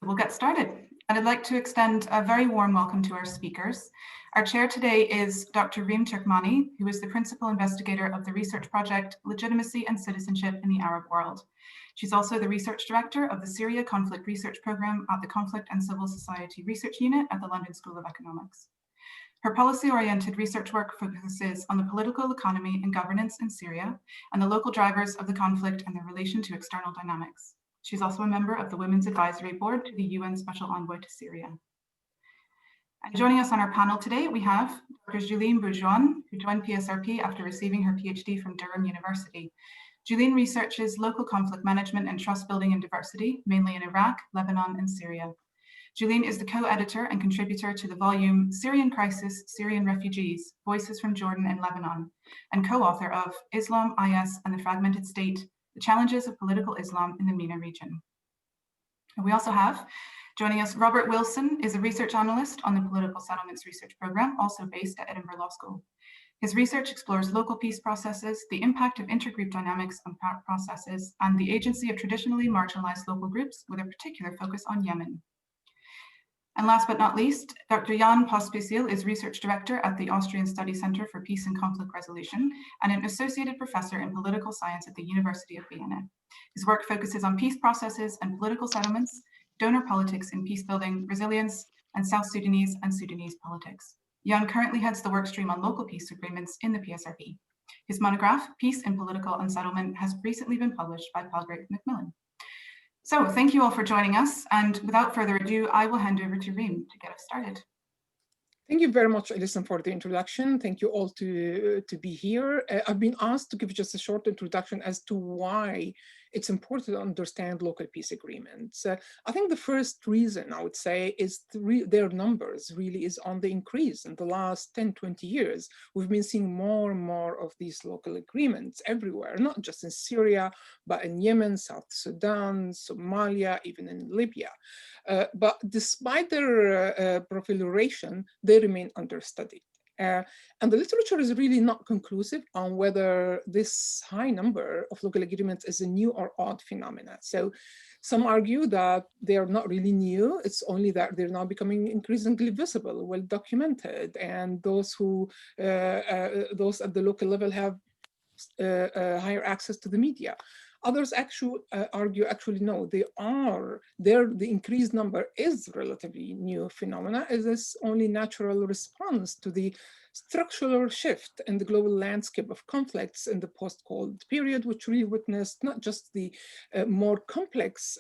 We'll get started. And I'd like to extend a very warm welcome to our speakers. Our chair today is Dr. Reem Turkmani, who is the principal investigator of the research project Legitimacy and Citizenship in the Arab World. She's also the research director of the Syria Conflict Research Programme at the Conflict and Civil Society Research Unit at the London School of Economics. Her policy-oriented research work focuses on the political economy and governance in Syria and the local drivers of the conflict and their relation to external dynamics. She's also a member of the Women's Advisory Board to the UN Special Envoy to Syria. And joining us on our panel today, we have Dr. Julien Bourgeois, who joined PSRP after receiving her PhD from Durham University. Julien researches local conflict management and trust building and diversity, mainly in Iraq, Lebanon, and Syria. Julien is the co-editor and contributor to the volume Syrian Crisis, Syrian Refugees, Voices from Jordan and Lebanon, and co-author of Islam, IS, and the Fragmented State, The Challenges of Political Islam in the MENA region. And we also have, joining us, Robert Wilson is a research analyst on the Political Settlements Research Programme, also based at Edinburgh Law School. His research explores local peace processes, the impact of intergroup dynamics on processes, and the agency of traditionally marginalized local groups with a particular focus on Yemen. And last but not least, Dr. Jan Pospisil is Research Director at the Austrian Study Center for Peace and Conflict Resolution and an Associated Professor in Political Science at the University of Vienna. His work focuses on peace processes and political settlements, donor politics in peace building, resilience, and South Sudanese and Sudanese politics. Jan currently heads the workstream on local peace agreements in the PSRP. His monograph, Peace in Political Unsettlement, has recently been published by Palgrave Macmillan. So thank you all for joining us. And without further ado, I will hand over to Reem to get us started. Thank you very much, Alison, for the introduction. Thank you all to be here. I've been asked to give just a short introduction as to why it's important to understand local peace agreements. I think the first reason I would say is their numbers really is on the increase. In the last 10, 20 years, we've been seeing more and more of these local agreements everywhere, not just in Syria, but in Yemen, South Sudan, Somalia, even in Libya. But despite their proliferation, they remain understudied. And the literature is really not conclusive on whether this high number of local agreements is a new or odd phenomena. So some argue that they are not really new, it's only that they're now becoming increasingly visible, well documented, and those those at the local level have higher access to the media. Others actually argue, no, the increased number is relatively new phenomena, as is only natural response to the structural shift in the global landscape of conflicts in the post-Cold period, which really witnessed not just the more complex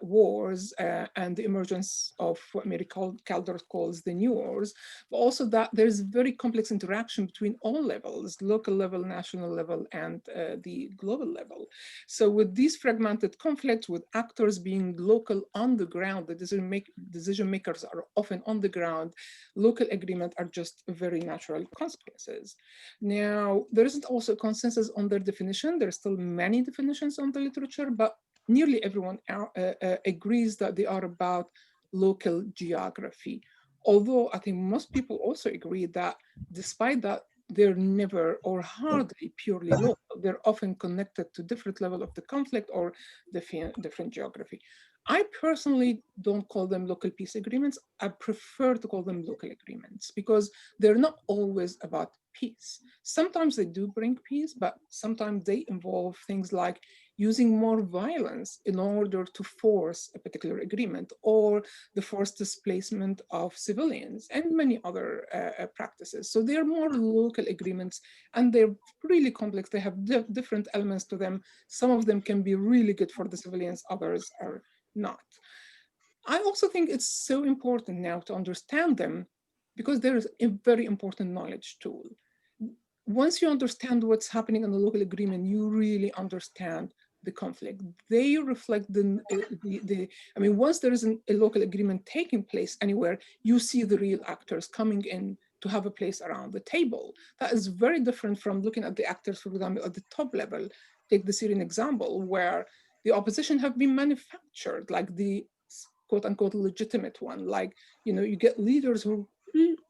wars and the emergence of what Mary Calder calls the new wars, but also that there's very complex interaction between all levels, local level, national level, and the global level. So with these fragmented conflicts, with actors being local on the ground, the decision makers are often on the ground, local agreements are just very natural consequences. Now, there isn't also consensus on their definition. There are still many definitions on the literature, but nearly everyone agrees that they are about local geography. Although I think most people also agree that despite that, they're never or hardly purely local. They're often connected to different level of the conflict or different geography. I personally don't call them local peace agreements. I prefer to call them local agreements because they're not always about peace. Sometimes they do bring peace, but sometimes they involve things like using more violence in order to force a particular agreement, or the forced displacement of civilians, and many other practices. So they're more local agreements, and they're really complex. They have different elements to them. Some of them can be really good for the civilians, others are not. I also think it's so important now to understand them because there is a very important knowledge tool. Once you understand what's happening in the local agreement, you really understand the conflict. They reflect once there is a local agreement taking place anywhere, you see the real actors coming in to have a place around the table. That is very different from looking at the actors, for example, at the top level. Take the Syrian example, where the opposition have been manufactured, like the quote unquote legitimate one. Like, you get leaders who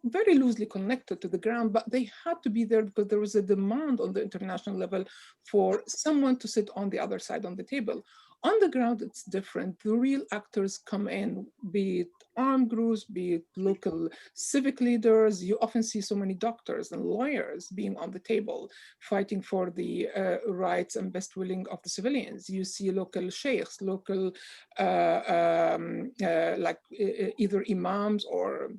very loosely connected to the ground, but they had to be there because there was a demand on the international level for someone to sit on the other side on the table. On the ground, it's different. The real actors come in, be it armed groups, be it local civic leaders. You often see so many doctors and lawyers being on the table, fighting for the rights and best willing of the civilians. You see local sheikhs, local either imams or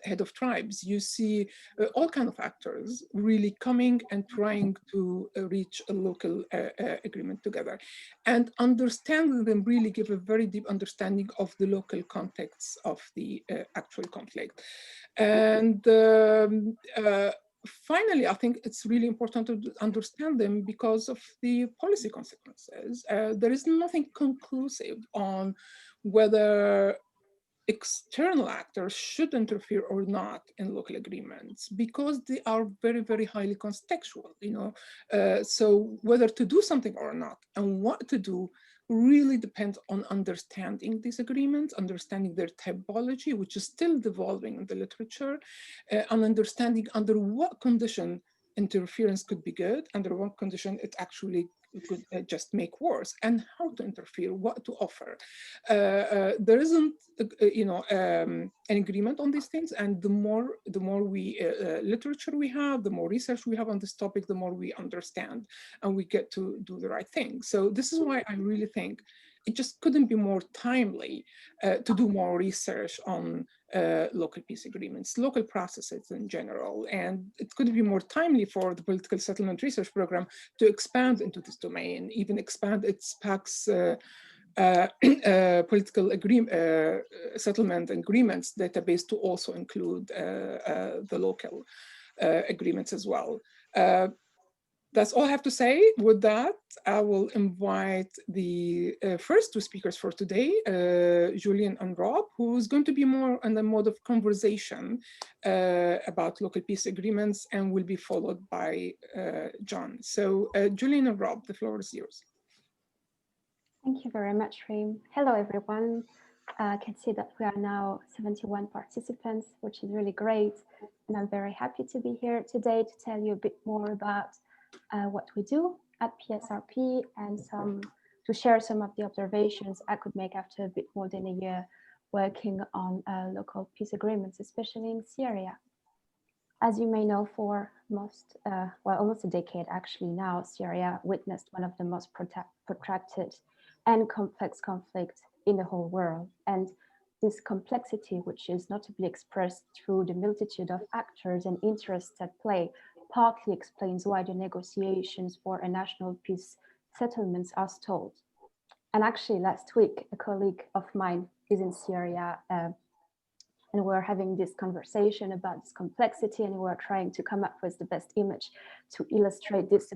head of tribes. You see all kinds of actors really coming and trying to reach a local agreement together. And understanding them really give a very deep understanding of the local context of the actual conflict. And finally, I think it's really important to understand them because of the policy consequences. There is nothing conclusive on whether external actors should interfere or not in local agreements because they are very, very highly contextual, so whether to do something or not and what to do really depends on understanding these agreements, understanding their typology, which is still evolving in the literature, and understanding under what condition interference could be good, under what condition it actually could just make worse, and how to interfere, what to offer. There isn't, an agreement on these things, and the more we literature we have, the more research we have on this topic, the more we understand, and we get to do the right thing. So this is why I really think it just couldn't be more timely to do more research on local peace agreements, local processes in general. And it could be more timely for the political settlement research program to expand into this domain, even expand its Pacts political settlement agreements database to also include the local agreements as well. That's all I have to say. With that, I will invite the first two speakers for today, Julian and Rob, who's going to be more in the mode of conversation about local peace agreements, and will be followed by John. So Julian and Rob, the floor is yours. Thank you very much, Reem. Hello, everyone. I can see that we are now 71 participants, which is really great. And I'm very happy to be here today to tell you a bit more about what we do at PSRP and to share some of the observations I could make after a bit more than a year working on local peace agreements, especially in Syria. As you may know, for almost a decade actually now, Syria witnessed one of the most protracted and complex conflicts in the whole world. And this complexity, which is notably expressed through the multitude of actors and interests at play, partly explains why the negotiations for a national peace settlements are stalled. And actually last week, a colleague of mine is in Syria and we're having this conversation about this complexity, and we're trying to come up with the best image to illustrate this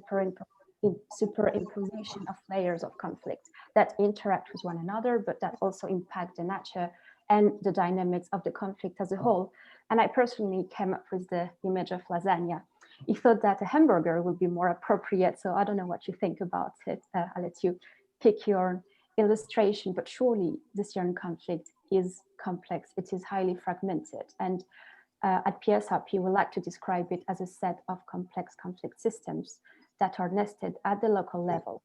superimposition of layers of conflict that interact with one another, but that also impact the nature and the dynamics of the conflict as a whole. And I personally came up with the image of lasagna. I thought that a hamburger would be more appropriate, so I don't know what you think about it. I'll let you pick your illustration, but surely the Syrian conflict is complex, it is highly fragmented. And at PSRP, we like to describe it as a set of complex conflict systems that are nested at the local level.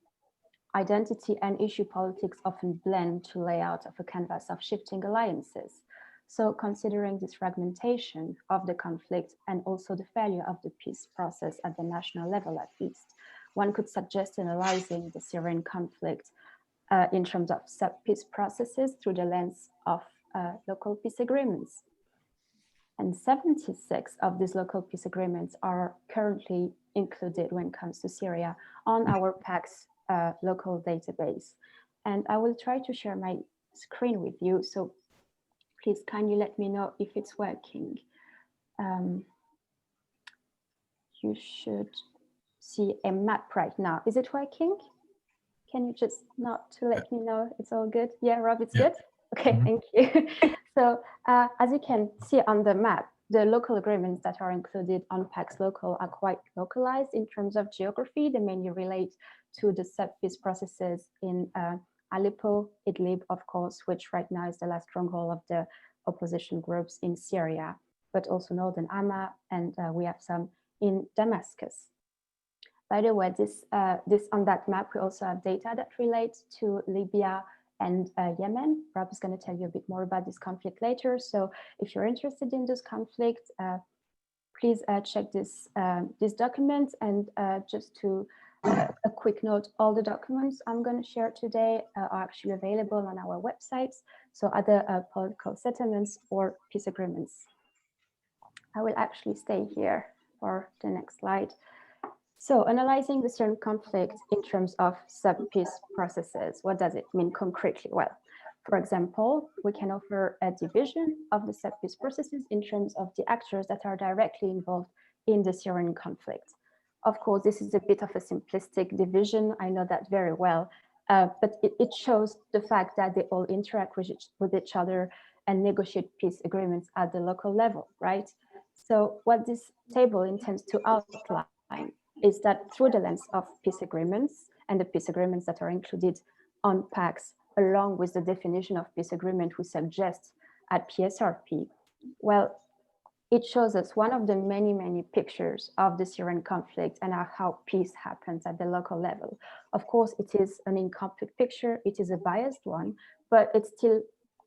Identity and issue politics often blend to lay out of a canvas of shifting alliances. So considering this fragmentation of the conflict and also the failure of the peace process at the national level at least, one could suggest analyzing the Syrian conflict in terms of sub-peace processes through the lens of local peace agreements. And 76 of these local peace agreements are currently included when it comes to Syria on our Pacts local database. And I will try to share my screen with you. So please kindly let me know if it's working. You should see a map right now. Is it working? Can you just not to let me know it's all good? Yeah, Rob, it's good? Okay, thank you. So as you can see on the map, the local agreements that are included on Pacts Local are quite localized in terms of geography. They mainly relate to the sub-peace processes in Aleppo, Idlib, of course, which right now is the last stronghold of the opposition groups in Syria, but also northern Hama, and we have some in Damascus. By the way, this on that map, we also have data that relates to Libya and Yemen. Rob is going to tell you a bit more about this conflict later. So if you're interested in this conflict, please check this document. And just to a quick note, all the documents I'm going to share today are actually available on our websites. So other political settlements or peace agreements. I will actually stay here for the next slide. So analyzing the Syrian conflict in terms of sub-peace processes, what does it mean concretely? Well, for example, we can offer a division of the sub-peace processes in terms of the actors that are directly involved in the Syrian conflict. Of course, this is a bit of a simplistic division. I know that very well, but it shows the fact that they all interact with each other and negotiate peace agreements at the local level, right? So what this table intends to outline is that through the lens of peace agreements and the peace agreements that are included on Pacts, along with the definition of peace agreement we suggest at PSRP, well, it shows us one of the many, many pictures of the Syrian conflict and how peace happens at the local level. Of course, it is an incomplete picture, it is a biased one, but it's still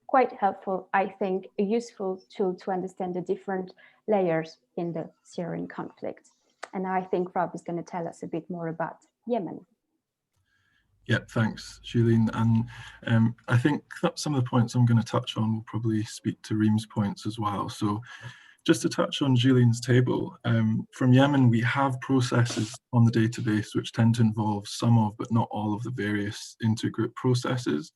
quite helpful, I think, a useful tool to understand the different layers in the Syrian conflict. And I think Rob is going to tell us a bit more about Yemen. Yeah, thanks, Julian. And I think that some of the points I'm going to touch on will probably speak to Reem's points as well. So just to touch on Julian's table, from Yemen, we have processes on the database which tend to involve some of, but not all of the various intergroup processes.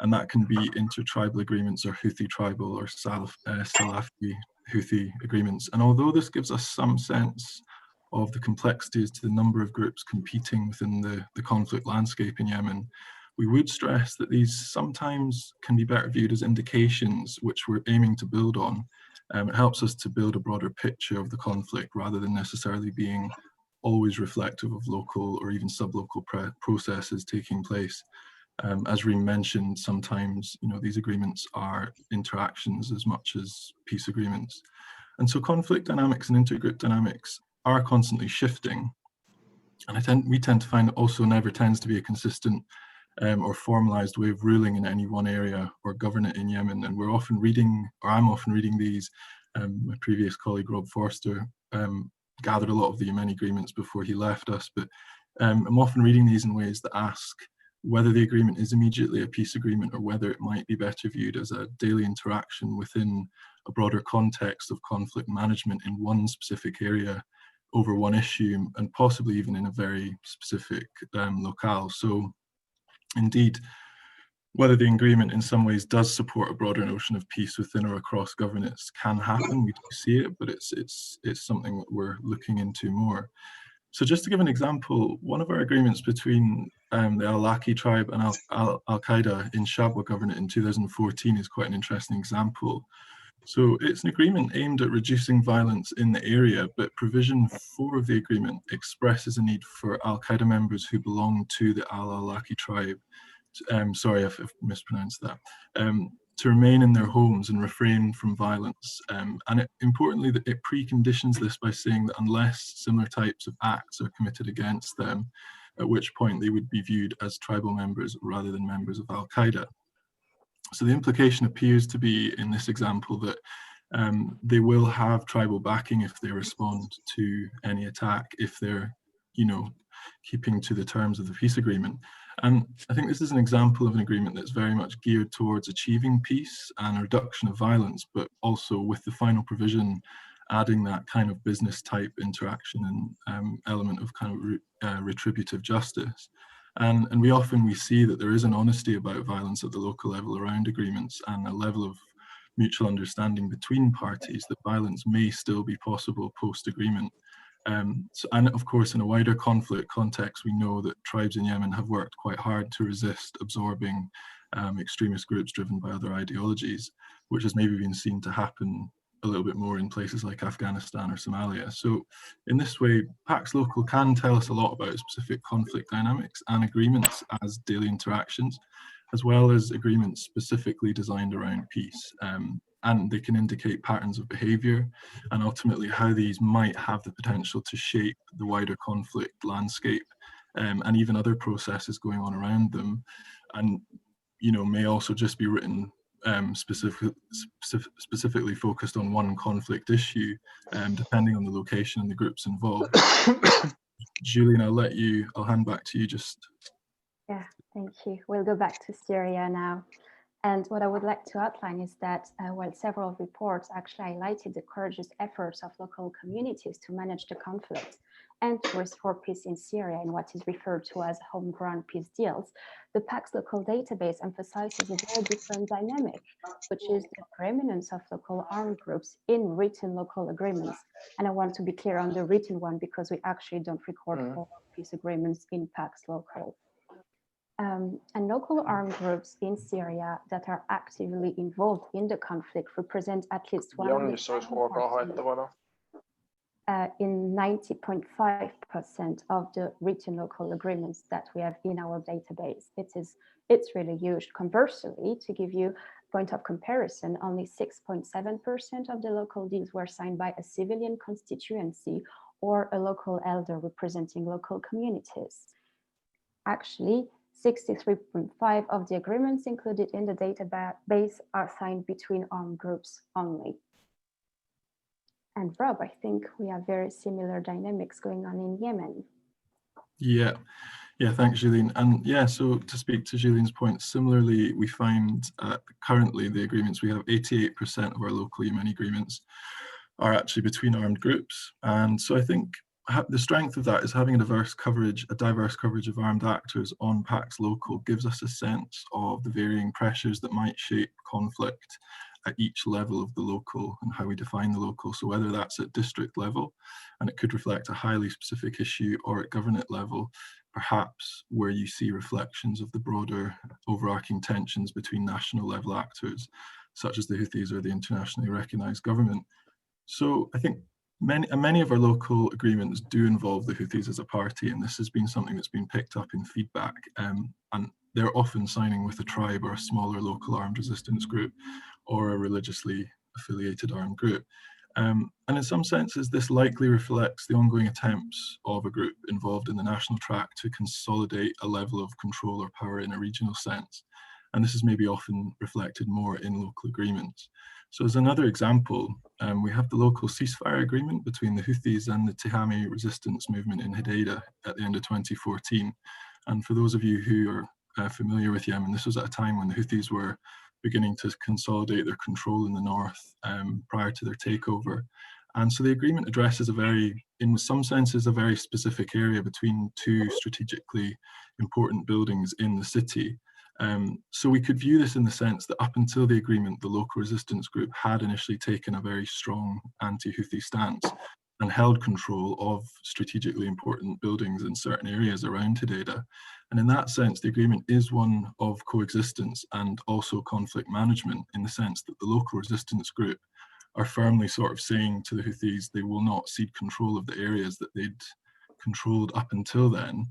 And that can be intertribal agreements or Houthi tribal or Salafi Houthi agreements. And although this gives us some sense of the complexities to the number of groups competing within the conflict landscape in Yemen, we would stress that these sometimes can be better viewed as indications which we're aiming to build on. It helps us to build a broader picture of the conflict rather than necessarily being always reflective of local or even sub-local processes taking place. As Reem mentioned, sometimes these agreements are interactions as much as peace agreements. And so conflict dynamics and intergroup dynamics are constantly shifting. And we tend to find it also never tends to be a consistent or formalized way of ruling in any one area or govern it in Yemen. And we're often reading, or I'm often reading these, my previous colleague Rob Forster gathered a lot of the Yemeni agreements before he left us, but I'm often reading these in ways that ask whether the agreement is immediately a peace agreement or whether it might be better viewed as a daily interaction within a broader context of conflict management in one specific area over one issue, and possibly even in a very specific locale. So indeed, whether the agreement in some ways does support a broader notion of peace within or across governance can happen. We do see it, but it's something that we're looking into more. So just to give an example, one of our agreements between the Al-Laki tribe and Al-Qaeda in Shabwa Governorate in 2014 is quite an interesting example. So it's an agreement aimed at reducing violence in the area, but provision 4 of the agreement expresses a need for Al-Qaeda members who belong to the Al-Laki tribe, sorry if I've mispronounced that, to remain in their homes and refrain from violence. Importantly, it preconditions this by saying that unless similar types of acts are committed against them, at which point they would be viewed as tribal members rather than members of Al-Qaeda. So the implication appears to be in this example that they will have tribal backing if they respond to any attack, if they're, keeping to the terms of the peace agreement. And I think this is an example of an agreement that's very much geared towards achieving peace and a reduction of violence, but also with the final provision adding that kind of business type interaction and element of kind of retributive justice. And we see that there is an honesty about violence at the local level around agreements and a level of mutual understanding between parties that violence may still be possible post-agreement. And of course, in a wider conflict context, we know that tribes in Yemen have worked quite hard to resist absorbing extremist groups driven by other ideologies, which has maybe been seen to happen a little bit more in places like Afghanistan or Somalia. So in this way, Pacts Local can tell us a lot about specific conflict dynamics and agreements as daily interactions, as well as agreements specifically designed around peace. and they can indicate patterns of behaviour and ultimately how these might have the potential to shape the wider conflict landscape, and even other processes going on around them, and may also just be written specifically focused on one conflict issue, depending on the location and the groups involved. Julian, I'll hand back to you just. Yeah, thank you. We'll go back to Syria now. And what I would like to outline is that while several reports actually highlighted the courageous efforts of local communities to manage the conflict and to restore peace in Syria in what is referred to as homegrown peace deals, the Pacts local database emphasizes a very different dynamic, which is the preeminence of local armed groups in written local agreements. And I want to be clear on the written one because we actually don't record all peace agreements in Pacts local. And local armed groups in Syria that are actively involved in the conflict represent at least in 90.5% of the written local agreements that we have in our database. It's really huge. Conversely, to give you a point of comparison, only 6.7% of the local deals were signed by a civilian constituency or a local elder representing local communities. Actually, 63.5% of the agreements included in the database are signed between armed groups only. And Rob, I think we have very similar dynamics going on in Yemen. Yeah, thanks, Julian. And yeah, so to speak to Julian's point, similarly, we find currently the agreements, we have 88% of our local Yemeni agreements are actually between armed groups. And so I think the strength of that is having a diverse coverage of armed actors on Pacts local gives us a sense of the varying pressures that might shape conflict at each level of the local and how we define the local. So whether that's at district level, and it could reflect a highly specific issue, or at government level, perhaps where you see reflections of the broader overarching tensions between national level actors, such as the Houthis or the internationally recognized government. So I think many of our local agreements do involve the Houthis as a party, and this has been something that's been picked up in feedback. And they're often signing with a tribe or a smaller local armed resistance group or a religiously affiliated armed group. And in some senses, this likely reflects the ongoing attempts of a group involved in the national track to consolidate a level of control or power in a regional sense. And this is maybe often reflected more in local agreements. So as another example, we have the local ceasefire agreement between the Houthis and the Tihami resistance movement in Hodeidah at the end of 2014. And for those of you who are familiar with Yemen, this was at a time when the Houthis were beginning to consolidate their control in the north prior to their takeover. And so the agreement addresses in some senses, a very specific area between two strategically important buildings in the city. So we could view this in the sense that up until the agreement, the local resistance group had initially taken a very strong anti-Houthi stance and held control of strategically important buildings in certain areas around Hodeidah. And in that sense, the agreement is one of coexistence and also conflict management, in the sense that the local resistance group are firmly sort of saying to the Houthis they will not cede control of the areas that they'd controlled up until then.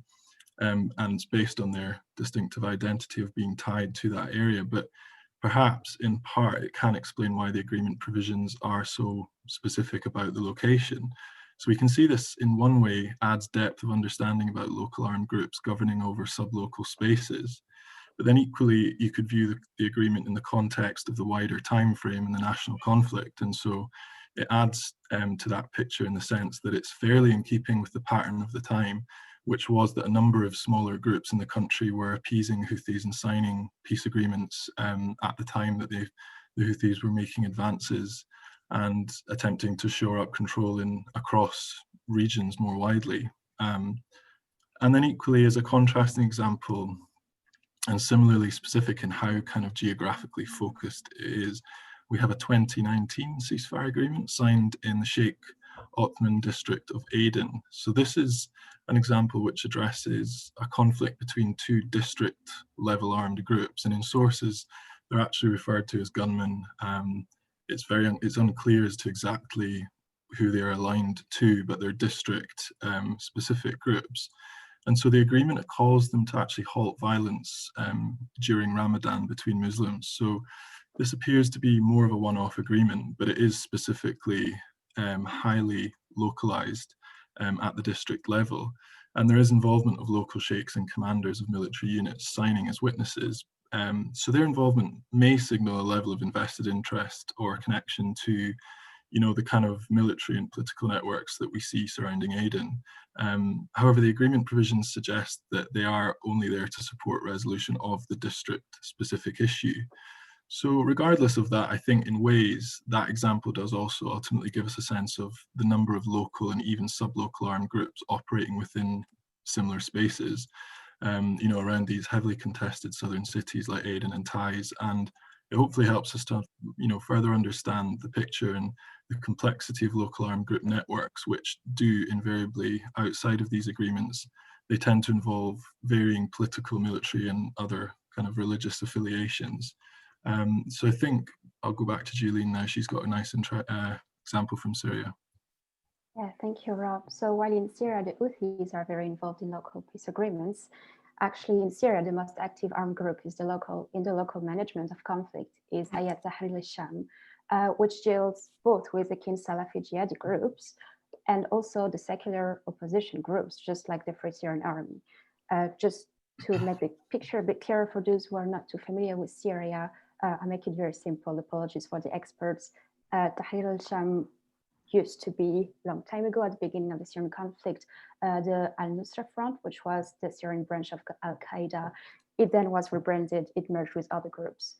And based on their distinctive identity of being tied to that area. But perhaps in part it can explain why the agreement provisions are so specific about the location. So we can see this in one way adds depth of understanding about local armed groups governing over sub-local spaces. But then equally, you could view the agreement in the context of the wider time frame and the national conflict. And so it adds to that picture in the sense that it's fairly in keeping with the pattern of the time, which was that a number of smaller groups in the country were appeasing Houthis and signing peace agreements at the time that the Houthis were making advances and attempting to shore up control across regions more widely. And then equally, as a contrasting example, and similarly specific in how kind of geographically focused it is, we have a 2019 ceasefire agreement signed in the Sheikh Opman district of Aden. So this is an example which addresses a conflict between two district level armed groups, and in sources they're actually referred to as gunmen. It's unclear as to exactly who they are aligned to, but they're district specific groups. And so the agreement calls them to actually halt violence during Ramadan between Muslims. So This appears to be more of a one-off agreement, but it is specifically highly localized at the district level. And there is involvement of local sheikhs and commanders of military units signing as witnesses. So their involvement may signal a level of invested interest or connection to, the kind of military and political networks that we see surrounding Aden. However, the agreement provisions suggest that they are only there to support resolution of the district-specific issue. So regardless of that, I think in ways that example does also ultimately give us a sense of the number of local and even sub-local armed groups operating within similar spaces, around these heavily contested southern cities like Aden and Taiz. And it hopefully helps us to, further understand the picture and the complexity of local armed group networks, which do invariably, outside of these agreements, they tend to involve varying political, military, and other kind of religious affiliations. So I think I'll go back to Julian now. She's got a nice example from Syria. Yeah, thank you, Rob. So while in Syria, the Houthis are very involved in local peace agreements, actually in Syria, the most active armed group is in the local management of conflict is Hayat Tahrir al-Sham, which deals both with the kin Salafi jihadi groups and also the secular opposition groups, just like the Free Syrian Army. Just to make the picture a bit clearer for those who are not too familiar with Syria, I make it very simple. Apologies for the experts. Tahrir al-Sham used to be a long time ago at the beginning of the Syrian conflict, the Al-Nusra Front, which was the Syrian branch of Al-Qaeda. It then was rebranded, it merged with other groups,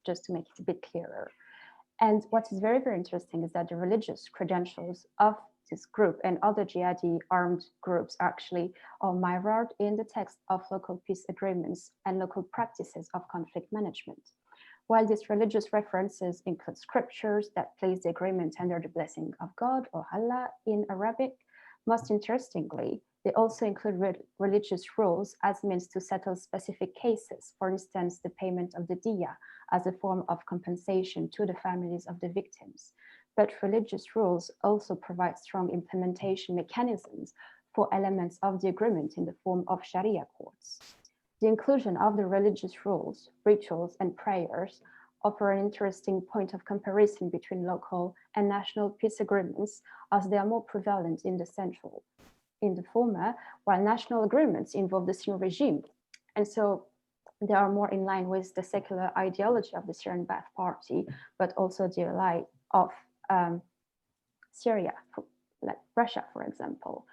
just to make it a bit clearer. And what is very, very interesting is that the religious credentials of this group and other jihadi armed groups actually are mirrored in the text of local peace agreements and local practices of conflict management. While these religious references include scriptures that place the agreement under the blessing of God or Allah in Arabic, most interestingly, they also include religious rules as means to settle specific cases, for instance, the payment of the diya as a form of compensation to the families of the victims. But religious rules also provide strong implementation mechanisms for elements of the agreement in the form of Sharia courts. The inclusion of the religious rules, rituals, and prayers offer an interesting point of comparison between local and national peace agreements, as they are more prevalent in the former, while national agreements involve the Syrian regime. And so they are more in line with the secular ideology of the Syrian Ba'ath Party, but also the ally of Syria, like Russia, for example.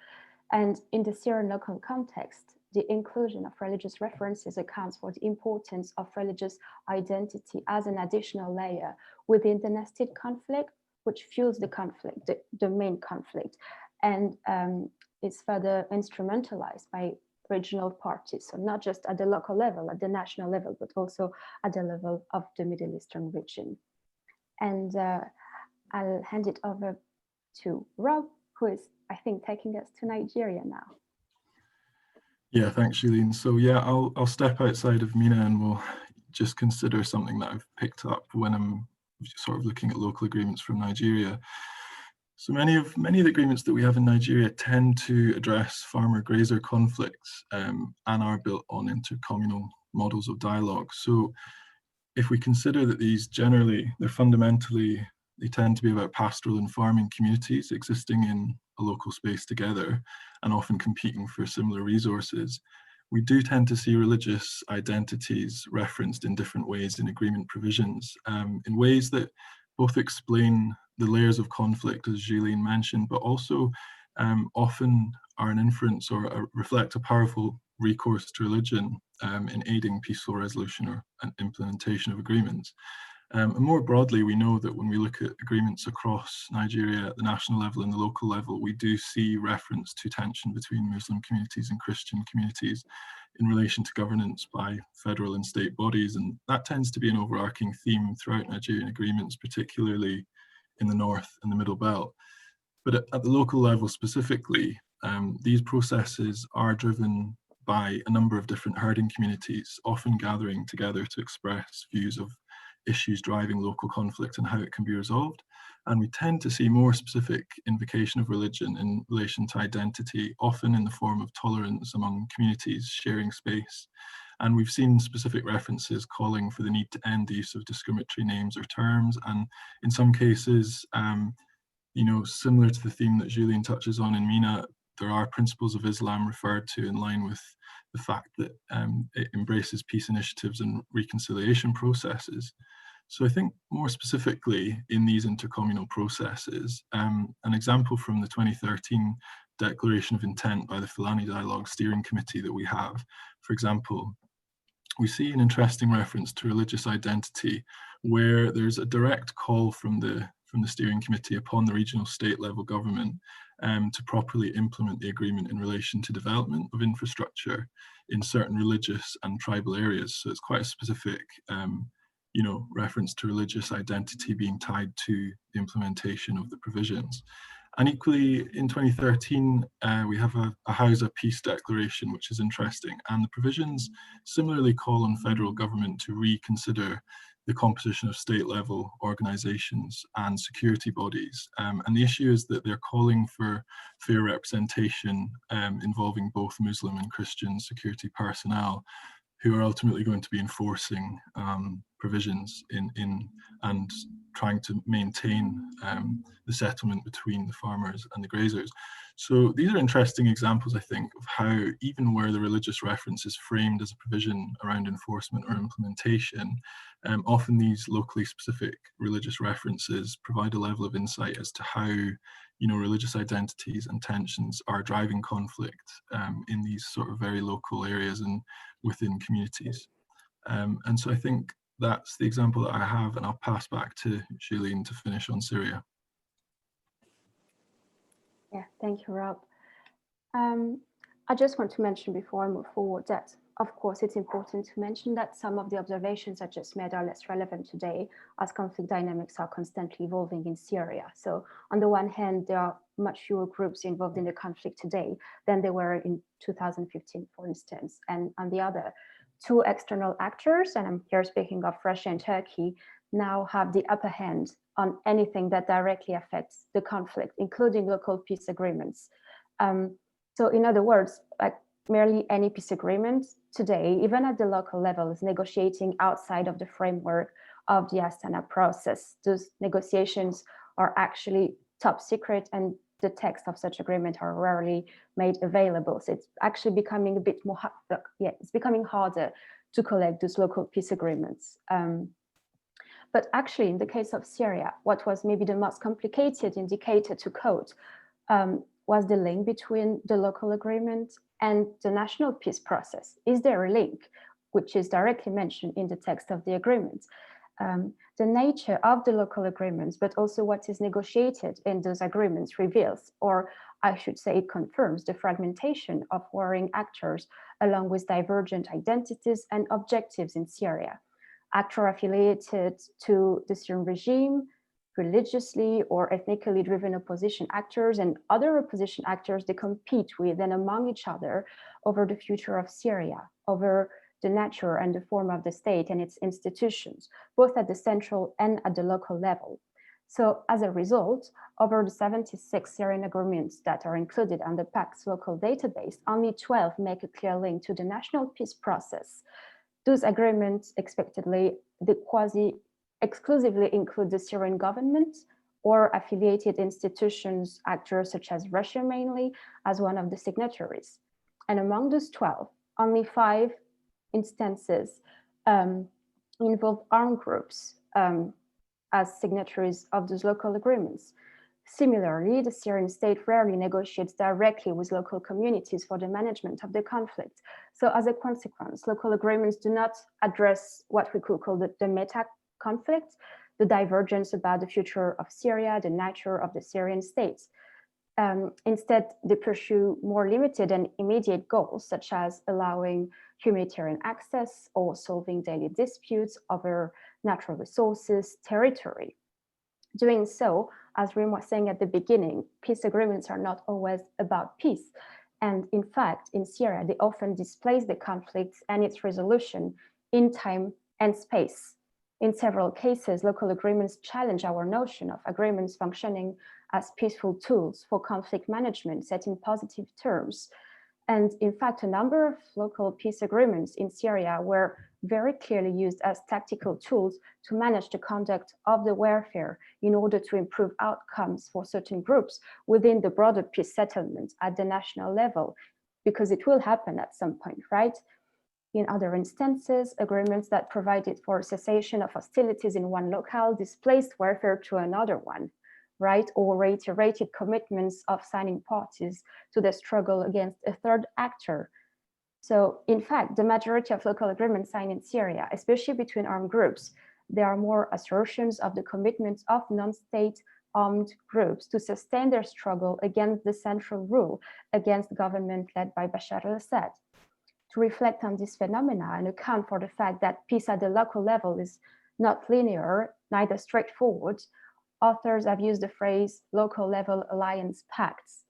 And in the Syrian local context, the inclusion of religious references accounts for the importance of religious identity as an additional layer within the nested conflict, which fuels the conflict, the main conflict, and is further instrumentalized by regional parties. So not just at the local level, at the national level, but also at the level of the Middle Eastern region. And I'll hand it over to Rob, who is, I think, taking us to Nigeria now. Yeah, thanks, Julian. So yeah, I'll step outside of MENA and we'll just consider something that I've picked up when I'm sort of looking at local agreements from Nigeria. So many of the agreements that we have in Nigeria tend to address farmer-grazer conflicts and are built on intercommunal models of dialogue. So if we consider that these generally, they tend to be about pastoral and farming communities existing in a local space together and often competing for similar resources, we do tend to see religious identities referenced in different ways in agreement provisions, in ways that both explain the layers of conflict, as Julian mentioned, but also often are an inference or reflect a powerful recourse to religion in aiding peaceful resolution or an implementation of agreements. And more broadly, we know that when we look at agreements across Nigeria at the national level and the local level, we do see reference to tension between Muslim communities and Christian communities in relation to governance by federal and state bodies. And that tends to be an overarching theme throughout Nigerian agreements, particularly in the North and the Middle Belt. But at the local level specifically, these processes are driven by a number of different herding communities, often gathering together to express views of issues driving local conflict and how it can be resolved. And we tend to see more specific invocation of religion in relation to identity, often in the form of tolerance among communities sharing space And we've seen specific references calling for the need to end the use of discriminatory names or terms. And in some cases, you know, similar to the theme that Julien touches on in MENA, there are principles of Islam referred to in line with the fact that it embraces peace initiatives and reconciliation processes. So I think more specifically in these intercommunal processes, an example from the 2013 Declaration of Intent by the Fulani Dialogue Steering Committee that we have, for example, we see an interesting reference to religious identity where there's a direct call from the steering committee upon the regional state level government to properly implement the agreement in relation to development of infrastructure in certain religious and tribal areas. So it's quite a specific you know, reference to religious identity being tied to the implementation of the provisions. And equally, in 2013, we have a Hausa Peace Declaration, which is interesting. And the provisions similarly call on federal government to reconsider the composition of state-level organizations and security bodies. And the issue is that they're calling for fair representation involving both Muslim and Christian security personnel who are ultimately going to be enforcing provisions and trying to maintain the settlement between the farmers and the grazers. So these are interesting examples, I think, of how even where the religious reference is framed as a provision around enforcement or implementation, often these locally specific religious references provide a level of insight as to how, you know, religious identities and tensions are driving conflict in these sort of very local areas and within communities. And so I think that's the example that I have, and I'll pass back to Julien to finish on Syria. Yeah, thank you, Rob. I just want to mention before I move forward that, of course, it's important to mention that some of the observations I just made are less relevant today as conflict dynamics are constantly evolving in Syria. So on the one hand, there are much fewer groups involved in the conflict today than there were in 2015, for instance. And on the other, two external actors, and I'm here speaking of Russia and Turkey, now have the upper hand on anything that directly affects the conflict, including local peace agreements. So in other words, like merely any peace agreement today, even at the local level, is negotiating outside of the framework of the Astana process. Those negotiations are actually top secret, and the text of such agreement are rarely made available. So it's actually becoming a bit more, it's becoming harder to collect those local peace agreements. But actually, in the case of Syria, what was maybe the most complicated indicator to code was the link between the local agreement and the national peace process. Is there a link, which is directly mentioned in the text of the agreement? The nature of the local agreements, but also what is negotiated in those agreements reveals, or I should say it confirms, the fragmentation of warring actors along with divergent identities and objectives in Syria. Actors affiliated to the Syrian regime, religiously or ethnically driven opposition actors, and other opposition actors, they compete with and among each other over the future of Syria, over the nature and the form of the state and its institutions, both at the central and at the local level. So as a result, over the 76 Syrian agreements that are included on the Pacts local database, only 12 make a clear link to the national peace process. Those agreements expectedly, they quasi-exclusively include the Syrian government or affiliated institutions, actors such as Russia mainly, as one of the signatories. And among those 12, only 5 instances involve armed groups as signatories of those local agreements. Similarly, the Syrian state rarely negotiates directly with local communities for the management of the conflict. So as a consequence, local agreements do not address what we could call the meta conflict, the divergence about the future of Syria, the nature of the Syrian state. Instead, they pursue more limited and immediate goals, such as allowing humanitarian access or solving daily disputes over natural resources, territory. Doing so, as Reem was saying at the beginning, peace agreements are not always about peace. And in fact, in Syria, they often displace the conflict and its resolution in time and space. In several cases, local agreements challenge our notion of agreements functioning as peaceful tools for conflict management set in positive terms. And in fact, a number of local peace agreements in Syria were very clearly used as tactical tools to manage the conduct of the warfare in order to improve outcomes for certain groups within the broader peace settlement at the national level, because it will happen at some point, right? In other instances, agreements that provided for cessation of hostilities in one locale displaced warfare to another one, right? Or reiterated commitments of signing parties to the struggle against a third actor. So in fact, the majority of local agreements signed in Syria, especially between armed groups, there are more assertions of the commitment of non-state armed groups to sustain their struggle against the central rule, against the government led by Bashar al-Assad. To reflect on this phenomena and account for the fact that peace at the local level is not linear, neither straightforward, authors have used the phrase local level alliance pacts.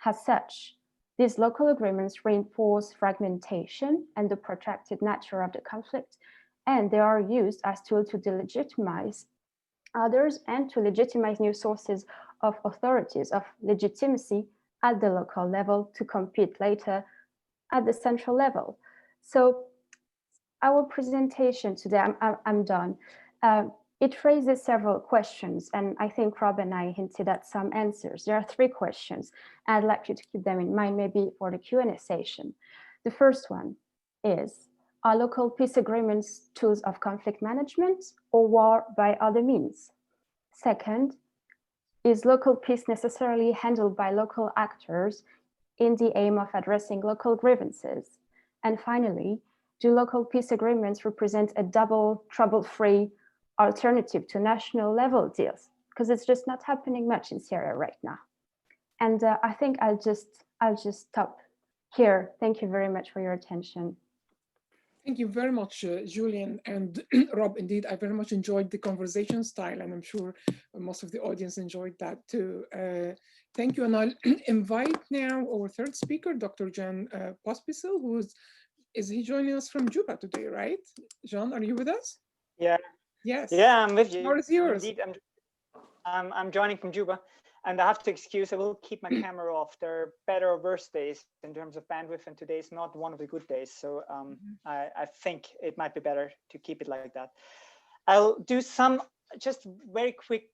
As such, these local agreements reinforce fragmentation and the protracted nature of the conflict, and they are used as tools to delegitimize others and to legitimize new sources of authorities, of legitimacy at the local level to compete later at the central level. So our presentation today, I'm done. It raises several questions, and I think Rob and I hinted at some answers. There are 3 questions. I'd like you to keep them in mind maybe for the Q&A session. The first one is, are local peace agreements tools of conflict management or war by other means? Second, is local peace necessarily handled by local actors in the aim of addressing local grievances? And finally, do local peace agreements represent a double trouble-free alternative to national level deals? Because it's just not happening much in Syria right now. And I think I'll just stop here. Thank you very much for your attention. Thank you very much, Julian and Rob. Indeed, I very much enjoyed the conversation style, and I'm sure most of the audience enjoyed that too. Thank you, and I'll invite now our third speaker, Dr. Jan Pospisil, is he joining us from Juba today, right? Jan, are you with us? Yeah. Yes. Yeah, I'm with you. How is yours? Indeed, I'm joining from Juba, and I have to excuse, I will keep my camera off. There are better or worse days in terms of bandwidth, and today's not one of the good days. So I think it might be better to keep it like that. I'll do some just very quick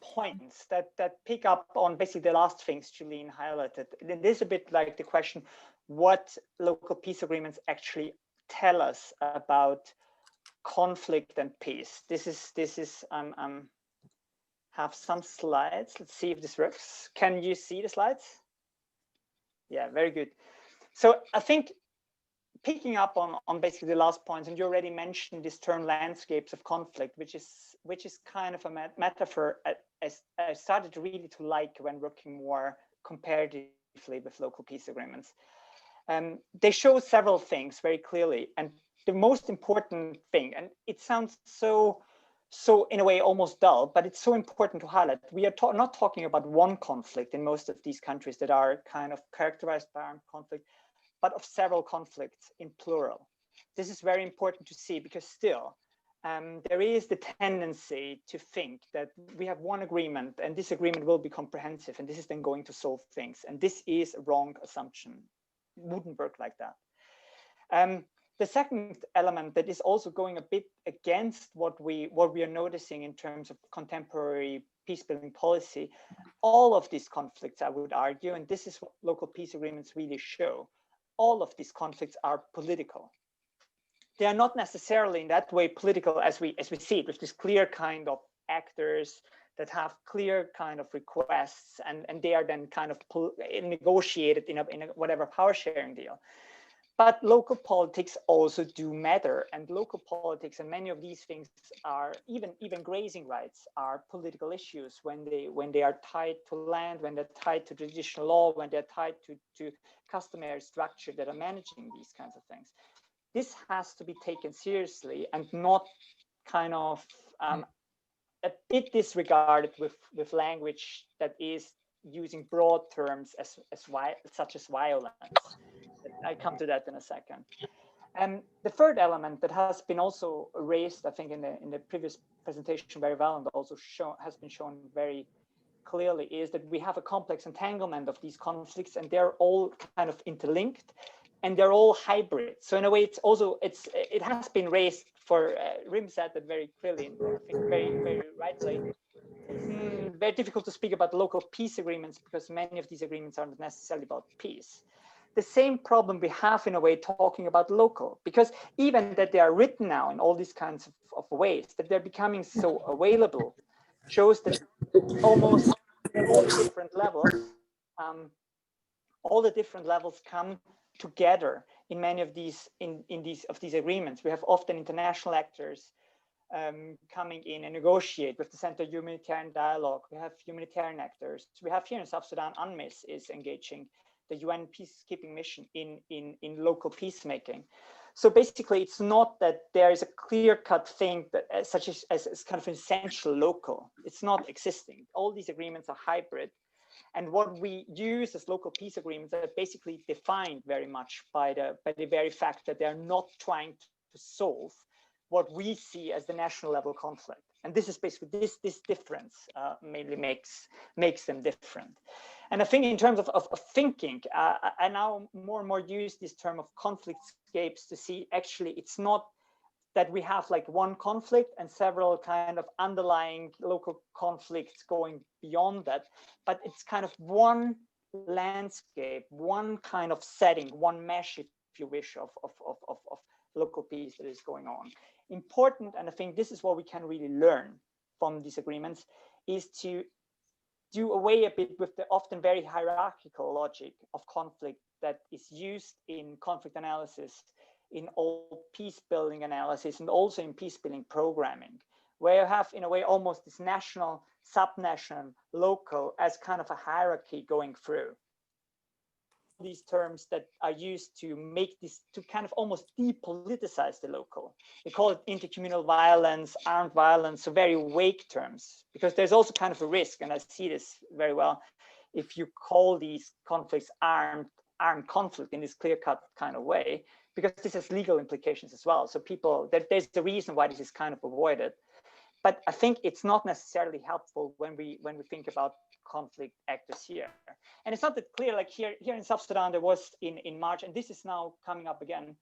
points that pick up on basically the last things Julian highlighted. It is a bit like the question, what local peace agreements actually tell us about conflict and peace. This is have some slides. Let's see if this works. Can you see the slides? Yeah, very good. So I think picking up on basically the last points, and you already mentioned this term landscapes of conflict, which is kind of a metaphor I started really to like when working more comparatively with local peace agreements. They show several things very clearly, and the most important thing, and it sounds so in a way almost dull, but it's so important to highlight. We are not talking about one conflict in most of these countries that are kind of characterized by armed conflict, but of several conflicts in plural. This is very important to see, because still there is the tendency to think that we have one agreement and this agreement will be comprehensive and this is then going to solve things. And this is a wrong assumption. It wouldn't work like that. The second element that is also going a bit against what we are noticing in terms of contemporary peace-building policy, all of these conflicts, I would argue, and this is what local peace agreements really show, all of these conflicts are political. They are not necessarily in that way political as we see it, with this clear kind of actors that have clear kind of requests, and they are then kind of negotiated in a whatever power sharing deal. But local politics also do matter, and local politics and many of these things are even grazing rights are political issues when they are tied to land, when they're tied to traditional law, when they're tied to customary structure that are managing these kinds of things. This has to be taken seriously and not kind of a bit disregarded with language that is using broad terms such as violence. I come to that in a second. And the third element that has been also raised, I think, in the previous presentation very well, and also has been shown very clearly is that we have a complex entanglement of these conflicts, and they're all kind of interlinked, and they're all hybrid. So in a way, it has been raised for Reem said that very clearly, and I think very rightly. It's very difficult to speak about local peace agreements because many of these agreements aren't necessarily about peace. The same problem we have in a way talking about local, because even that they are written now in all these kinds of ways, that they're becoming so available, shows that almost all the different levels come together in many of these these agreements. We have often international actors coming in and negotiate with the Center of Humanitarian Dialogue. We have humanitarian actors. We have here in South Sudan, UNMISS is engaging the UN peacekeeping mission in local peacemaking. So basically, it's not that there is a clear-cut thing that such as kind of essential local. It's not existing. All these agreements are hybrid. And what we use as local peace agreements are basically defined very much by the very fact that they're not trying to solve what we see as the national level conflict. And this is basically this difference mainly makes them different. And I think in terms of thinking, I now more and more use this term of conflict scapes to see actually it's not that we have like one conflict and several kind of underlying local conflicts going beyond that, but it's kind of one landscape, one kind of setting, one mesh, if you wish, of local peace that is going on. Important, and I think this is what we can really learn from these agreements, is to do away a bit with the often very hierarchical logic of conflict that is used in conflict analysis, in all peace building analysis, and also in peace building programming, where you have in a way almost this national, subnational, local as kind of a hierarchy going through. These terms that are used to make this, to kind of almost depoliticize the local. They call it intercommunal violence, armed violence, so very vague terms, because there's also kind of a risk, and I see this very well, if you call these conflicts armed conflict in this clear-cut kind of way, because this has legal implications as well. So people, there's a reason why this is kind of avoided. But I think it's not necessarily helpful when we think about conflict actors here. And it's not that clear, like here in South Sudan, there was in March, and this is now coming up again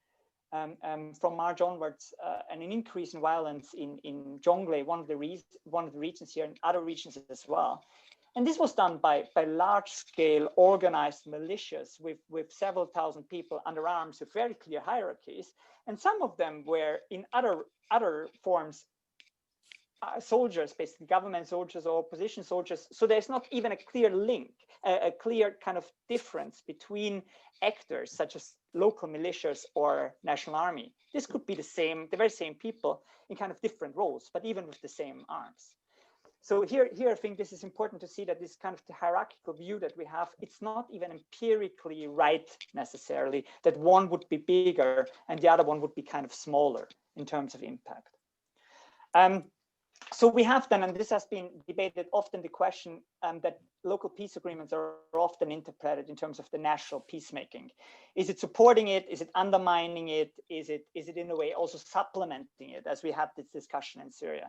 from March onwards, an increase in violence in Jonglei, one of the regions here, and other regions as well. And this was done by large-scale organized militias with several thousand people under arms with very clear hierarchies. And some of them were in other forms soldiers, basically government soldiers or opposition soldiers. So there's not even a clear link, a clear kind of difference between actors such as local militias or national army. This could be the very same people in kind of different roles, but even with the same arms. So here I think this is important to see that this kind of the hierarchical view that we have, it's not even empirically right necessarily that one would be bigger and the other one would be kind of smaller in terms of impact. So we have then, and this has been debated often, the question that local peace agreements are often interpreted in terms of the national peacemaking. Is it supporting it? Is it undermining it? Is it in a way also supplementing it, as we had this discussion in Syria?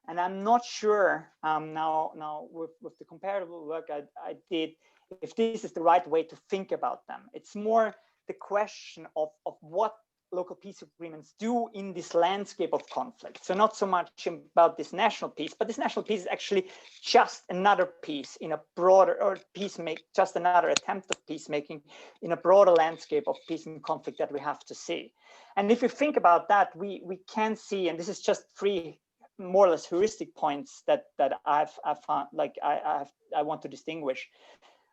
And I'm not sure now with the comparable work I did, if this is the right way to think about them. It's more the question of what local peace agreements do in this landscape of conflict. So not so much about this national peace, but this national peace is actually just another piece in a broader, or just another attempt of peacemaking in a broader landscape of peace and conflict that we have to see. And if you think about that, we can see, and this is just three more or less heuristic points that I've found, like I want to distinguish.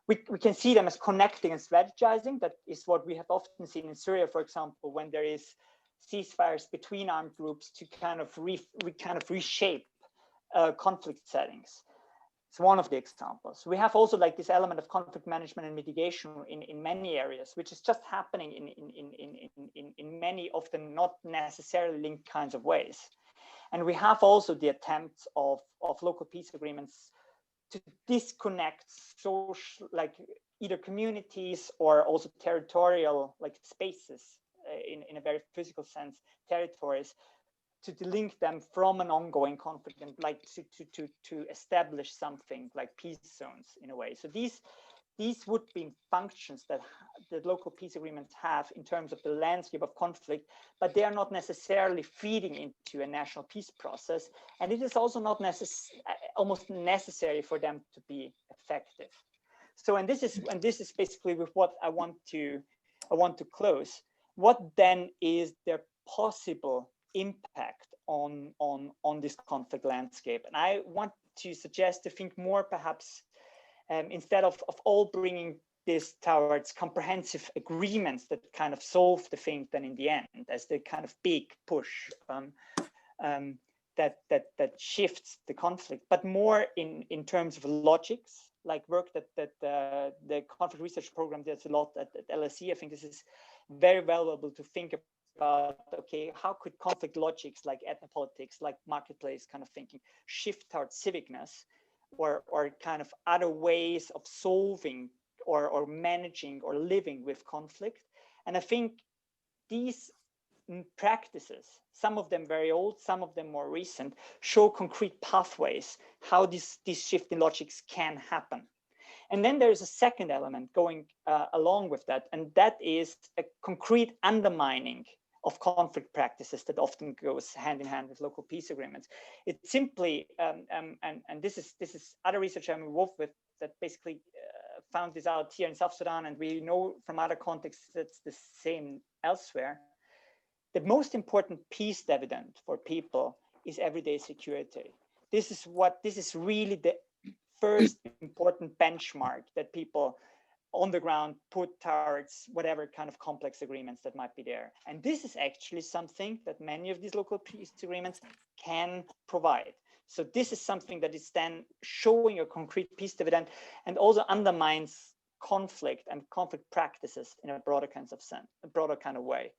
We can see them as connecting and strategizing. That is what we have often seen in Syria, for example, when there is ceasefires between armed groups to kind of reshape conflict settings. It's one of the examples. We have also like this element of conflict management and mitigation in many areas, which is just happening in many often not necessarily linked kinds of ways. And we have also the attempts of local peace agreements to disconnect social, like either communities or also territorial like spaces in a very physical sense, territories to delink them from an ongoing conflict and like to establish something like peace zones in a way. So these would be functions that local peace agreements have in terms of the landscape of conflict, but they are not necessarily feeding into a national peace process. And it is also not almost necessary for them to be effective. So, and this is basically with what I want to close. What then is their possible impact on this conflict landscape? And I want to suggest to think more perhaps instead of all bringing this towards comprehensive agreements that kind of solve the thing then in the end as the kind of big push that shifts the conflict, but more in terms of logics, like work that the conflict research program does a lot at LSE. I think this is very valuable to think about, okay, how could conflict logics like ethnopolitics, like marketplace kind of thinking shift towards civicness or kind of other ways of solving or managing or living with conflict. And I think these practices, some of them very old, some of them more recent, show concrete pathways how this shift in logics can happen. And then there's a second element going along with that, and that is a concrete undermining of conflict practices that often goes hand in hand with local peace agreements. It's simply, and this is other research I'm involved with that basically found this out here in South Sudan, and we know from other contexts that's the same elsewhere. The most important peace dividend for people is everyday security. This is really the first important benchmark that people on the ground put towards whatever kind of complex agreements that might be there. And this is actually something that many of these local peace agreements can provide. So this is something that is then showing a concrete peace dividend and also undermines conflict and conflict practices in a broader kind of way.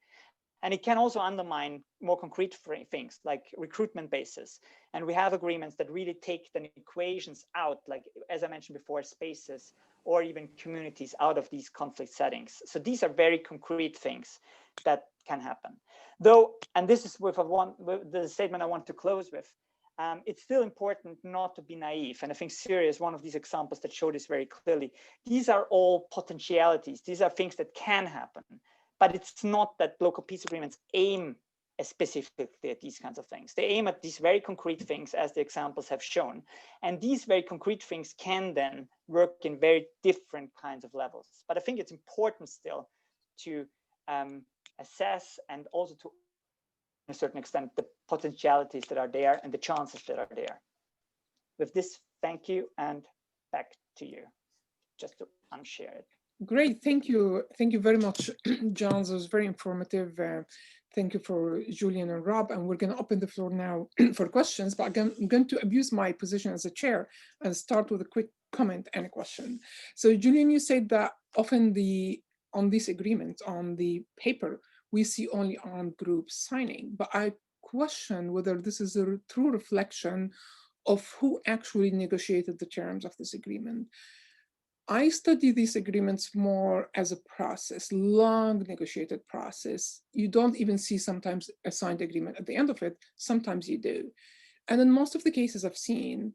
And it can also undermine more concrete things like recruitment bases. And we have agreements that really take the equations out, like, as I mentioned before, spaces or even communities out of these conflict settings. So these are very concrete things that can happen. Though, and this is with the statement I want to close with, it's still important not to be naive. And I think Syria is one of these examples that show this very clearly. These are all potentialities. These are things that can happen. But it's not that local peace agreements aim specifically at these kinds of things. They aim at these very concrete things, as the examples have shown. And these very concrete things can then work in very different kinds of levels. But I think it's important still to assess and also to a certain extent the potentialities that are there and the chances that are there. With this, thank you, and back to you, just to unshare it. Great, thank you very much, John. It was very informative. Thank you for Julian and Rob, and we're going to open the floor now for questions, but I'm going to abuse my position as a chair and start with a quick comment and a question. So Julian, you said that often on these agreements, on the paper, we see only armed groups signing, but I question whether this is a true reflection of who actually negotiated the terms of this agreement. I study these agreements more as a process, long negotiated process. You don't even see sometimes a signed agreement at the end of it. Sometimes you do. And in most of the cases I've seen,